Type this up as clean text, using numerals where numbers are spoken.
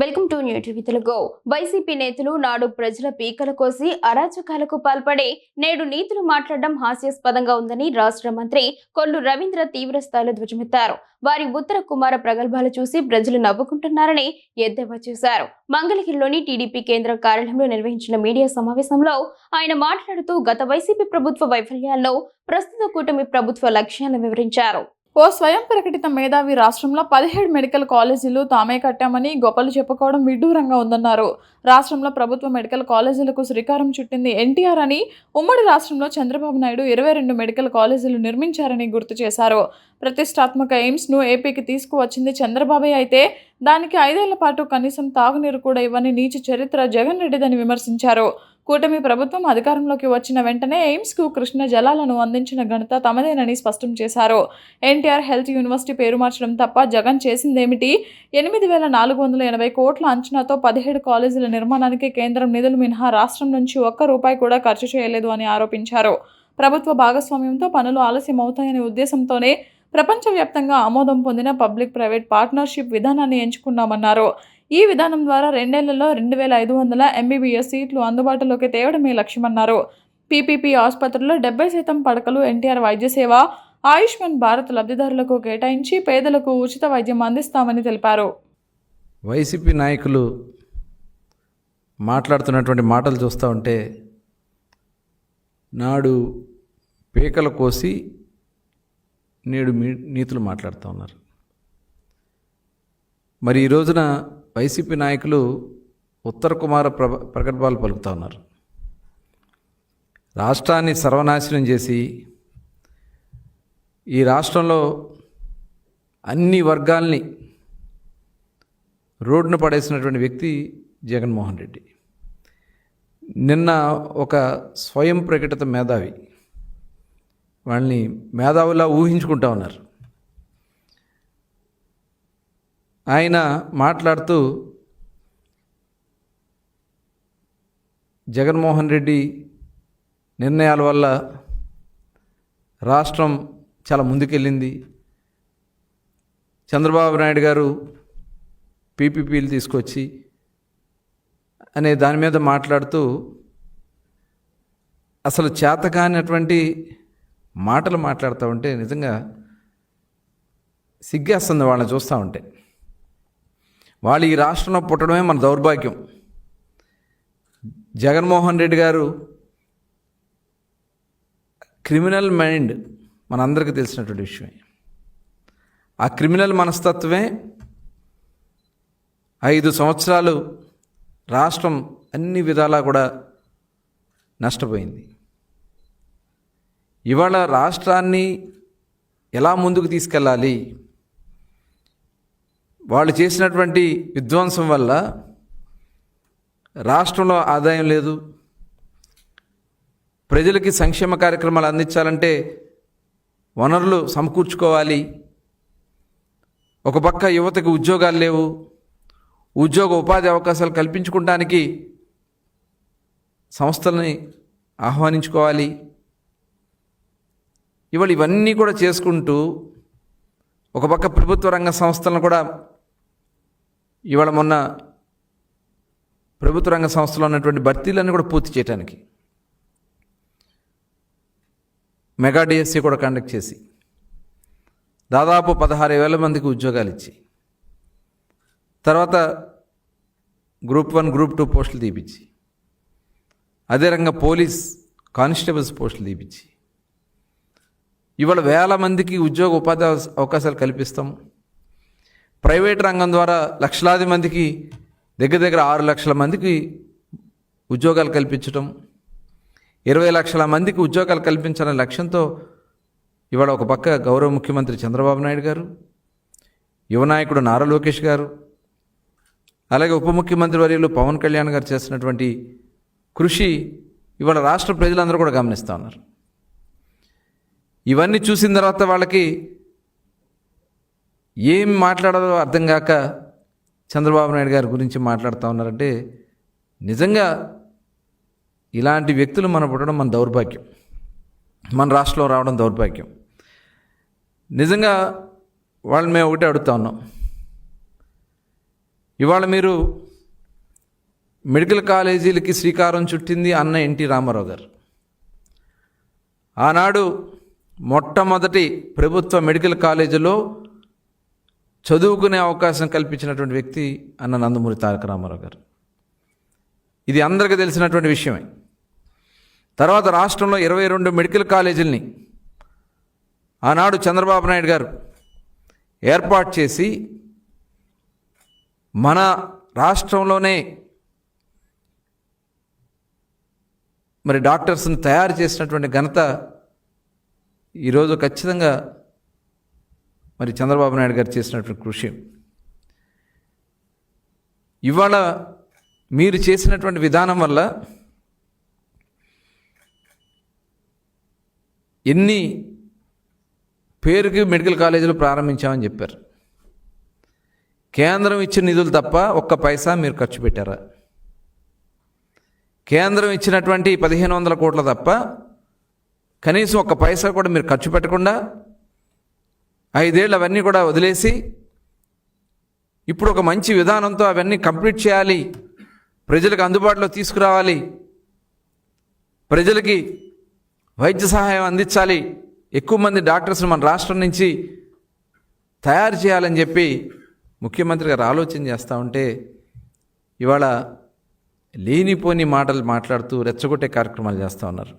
Welcome to new TV Telugu. YCP నేతలు నాడు ప్రజల పీకల కోసి అరాచకాలకు పాల్పడి నేడు నీతులు మాట్లాడడం హాస్యాస్పదంగా ఉందని రాష్ట్ర మంత్రి కొల్లు రవీంద్ర తీవ్ర స్థాయిలో ధ్వజమెత్తారు. వారి ఉత్తర కుమార ప్రగల్భాలు చూసి ప్రజలు నవ్వుకుంటున్నారని ఎద్దేవా చేశారు. మంగళగిరిలోని టీడీపీ కేంద్ర కార్యాలయంలో నిర్వహించిన మీడియా సమావేశంలో ఆయన మాట్లాడుతూ గత వైసీపీ ప్రభుత్వ వైఫల్యాల్లో ప్రస్తుత కూటమి ప్రభుత్వ లక్ష్యాలను వివరించారు. ఓ స్వయం ప్రకటిత మేధావి రాష్ట్రంలో 17 మెడికల్ కాలేజీలు తామే కట్టామని గొప్పలు చెప్పుకోవడం విడ్డూరంగా ఉందన్నారు. రాష్ట్రంలో ప్రభుత్వ మెడికల్ కాలేజీలకు శ్రీకారం చుట్టింది ఎన్టీఆర్ అని, ఉమ్మడి రాష్ట్రంలో చంద్రబాబు నాయుడు 22 మెడికల్ కాలేజీలు నిర్మించారని గుర్తు చేశారు. ప్రతిష్టాత్మక ఎయిమ్స్ను ఏపీకి తీసుకువచ్చింది చంద్రబాబే అయితే దానికి 5 ఏళ్ల పాటు కనీసం తాగునీరు కూడా ఇవ్వని నీచ చరిత్ర జగన్ రెడ్డిదని విమర్శించారు. కూటమి ప్రభుత్వం అధికారంలోకి వచ్చిన వెంటనే ఎయిమ్స్కు కృష్ణ జలాలను అందించిన ఘనత తమదేనని స్పష్టం చేశారు. ఎన్టీఆర్ హెల్త్ యూనివర్సిటీ పేరు మార్చడం తప్ప జగన్ చేసిందేమిటి? 8,480 కోట్ల అంచనాతో 17 కాలేజీల నిర్మాణానికి కేంద్రం నిధులు మినహా రాష్ట్రం నుంచి ఒక్క రూపాయి కూడా ఖర్చు చేయలేదు అని ఆరోపించారు. ప్రభుత్వ భాగస్వామ్యంతో పనులు ఆలస్యం అవుతాయనే ఉద్దేశంతోనే ప్రపంచవ్యాప్తంగా ఆమోదం పొందిన పబ్లిక్ ప్రైవేట్ పార్ట్నర్షిప్ విధానాన్ని ఎంచుకున్నామన్నారు. ఈ విధానం ద్వారా 2 ఏళ్లలో 2,500 MBBS సీట్లు అందుబాటులోకి తేవడమే లక్ష్యమన్నారు. పీపీపీ ఆసుపత్రుల్లో 70% పడకలు ఎన్టీఆర్ వైద్య సేవ, ఆయుష్మాన్ భారత్ లబ్ధిదారులకు కేటాయించి పేదలకు ఉచిత వైద్యం అందిస్తామని తెలిపారు. వైసీపీ నాయకులు మాట్లాడుతున్నటువంటి మాటలు చూస్తూ ఉంటే నాడు పీకలు కోసి నేడు నీతులు మాట్లాడుతూ ఉన్నారు. మరి ఈ రోజున వైసీపీ నాయకులు ఉత్తర కుమార ప్రగల్భాలు పలుకుతూ ఉన్నారు. రాష్ట్రాన్ని సర్వనాశనం చేసి ఈ రాష్ట్రంలో అన్ని వర్గాల్ని రోడ్డున పడేసినటువంటి వ్యక్తి జగన్మోహన్ రెడ్డి. నిన్న ఒక స్వయం ప్రకటిత మేధావి, వాళ్ళని మేధావులా ఊహించుకుంటా ఉన్నారు. ఆయన మాట్లాడుతూ జగన్మోహన్ రెడ్డి నిర్ణయాల వల్ల రాష్ట్రం చాలా ముందుకెళ్ళింది, చంద్రబాబు నాయుడు గారు పీపీపీలు తీసుకొచ్చి అనే దాని మీద మాట్లాడుతూ అసలు చేతకానటువంటి మాటలు మాట్లాడుతూ ఉంటే నిజంగా సిగ్గేస్తుంది వాళ్ళని చూస్తూ ఉంటే. వాళ్ళు ఈ రాష్ట్రంలో పుట్టడమే మన దౌర్భాగ్యం. జగన్మోహన్ రెడ్డి గారు క్రిమినల్ మైండ్ మనందరికీ తెలిసినటువంటి విషయమే. ఆ క్రిమినల్ మనస్తత్వమే 5 సంవత్సరాలు రాష్ట్రం అన్ని విధాలా కూడా నష్టపోయింది. ఇవాళ రాష్ట్రాన్ని ఎలా ముందుకు తీసుకెళ్ళాలి? వాళ్ళు చేసినటువంటి విధ్వంసం వల్ల రాష్ట్రంలో ఆదాయం లేదు. ప్రజలకి సంక్షేమ కార్యక్రమాలు అందించాలంటే వనరులు సమకూర్చుకోవాలి. ఒక పక్క యువతకు ఉద్యోగాలు లేవు, ఉద్యోగ ఉపాధి అవకాశాలు కల్పించుకోవడానికి సంస్థలని ఆహ్వానించుకోవాలి. ఇవాళ ఇవన్నీ కూడా చేసుకుంటూ ఒక పక్క ప్రభుత్వ రంగ సంస్థలను కూడా ఇవాళ మొన్న ప్రభుత్వ రంగ సంస్థలో ఉన్నటువంటి భర్తీలన్నీ కూడా పూర్తి చేయడానికి మెగా డిఎస్సి కూడా కండక్ట్ చేసి దాదాపు 16,000 మందికి ఉద్యోగాలు ఇచ్చి తర్వాత గ్రూప్ 1 గ్రూప్ 2 పోస్టులు తీపిచ్చి అదే రంగా పోలీస్ కానిస్టేబుల్స్ పోస్టులు తీపిచ్చి ఇవాళ 1000 మందికి ఉద్యోగ ఉపాధి అవకాశాలు కల్పిస్తాము. ప్రైవేట్ రంగం ద్వారా లక్షలాది మందికి దగ్గర 6 లక్షల మందికి ఉద్యోగాలు కల్పించడం, 20 లక్షల మందికి ఉద్యోగాలు కల్పించాలనే లక్ష్యంతో ఇవాళ ఒక పక్క గౌరవ ముఖ్యమంత్రి చంద్రబాబు నాయుడు గారు, యువ నాయకుడు నారా లోకేష్ గారు, అలాగే ఉప ముఖ్యమంత్రి వర్యులు పవన్ కళ్యాణ్ గారు చేసినటువంటి కృషి ఇవాళ రాష్ట్ర ప్రజలందరూ కూడా గమనిస్తూ ఉన్నారు. ఇవన్నీ చూసిన తర్వాత వాళ్ళకి ఏం మాట్లాడాలో అర్థం కాక చంద్రబాబు నాయుడు గారి గురించి మాట్లాడుతూ ఉన్నారంటే నిజంగా ఇలాంటి వ్యక్తులు మన పుట్టడం మన దౌర్భాగ్యం, మన రాష్ట్రంలో రావడం దౌర్భాగ్యం. నిజంగా వాళ్ళని మేము ఒకటే అడుగుతా ఉన్నాం, ఇవాళ మీరు మెడికల్ కాలేజీలకి శ్రీకారం చుట్టింది అన్న ఎన్టీ రామారావు గారు. ఆనాడు మొట్టమొదటి ప్రభుత్వ మెడికల్ కాలేజీలో చదువుకునే అవకాశం కల్పించినటువంటి వ్యక్తి అన్న నందమూరి తారక రామారావు గారు. ఇది అందరికీ తెలిసినటువంటి విషయమే. తర్వాత రాష్ట్రంలో 22 మెడికల్ కాలేజీలని ఆనాడు చంద్రబాబు నాయుడు గారు ఏర్పాటు చేసి మన రాష్ట్రంలోనే మరి డాక్టర్స్ని తయారు చేసినటువంటి ఘనత ఈరోజు ఖచ్చితంగా మరి చంద్రబాబు నాయుడు గారు చేసినటువంటి కృషి. ఇవాళ మీరు చేసినటువంటి విధానం వల్ల ఎన్ని పేరుకి మెడికల్ కాలేజీలు ప్రారంభించామని చెప్పారు. కేంద్రం ఇచ్చిన నిధులు తప్ప ఒక్క పైసా మీరు ఖర్చు పెట్టారా? కేంద్రం ఇచ్చినటువంటి 1500 కోట్ల తప్ప కనీసం ఒక్క పైసా కూడా మీరు ఖర్చు పెట్టకుండా 5 ఏళ్ళు అవన్నీ కూడా వదిలేసి ఇప్పుడు ఒక మంచి విధానంతో అవన్నీ కంప్లీట్ చేయాలి, ప్రజలకు అందుబాటులో తీసుకురావాలి, ప్రజలకి వైద్య సహాయం అందించాలి, ఎక్కువ మంది డాక్టర్స్ని మన రాష్ట్రం నుంచి తయారు చేయాలని చెప్పి ముఖ్యమంత్రి గారు ఆలోచన చేస్తూ ఉంటే ఇవాళ లేనిపోని మాటలు మాట్లాడుతూ రెచ్చగొట్టే కార్యక్రమాలు చేస్తూ ఉన్నారు.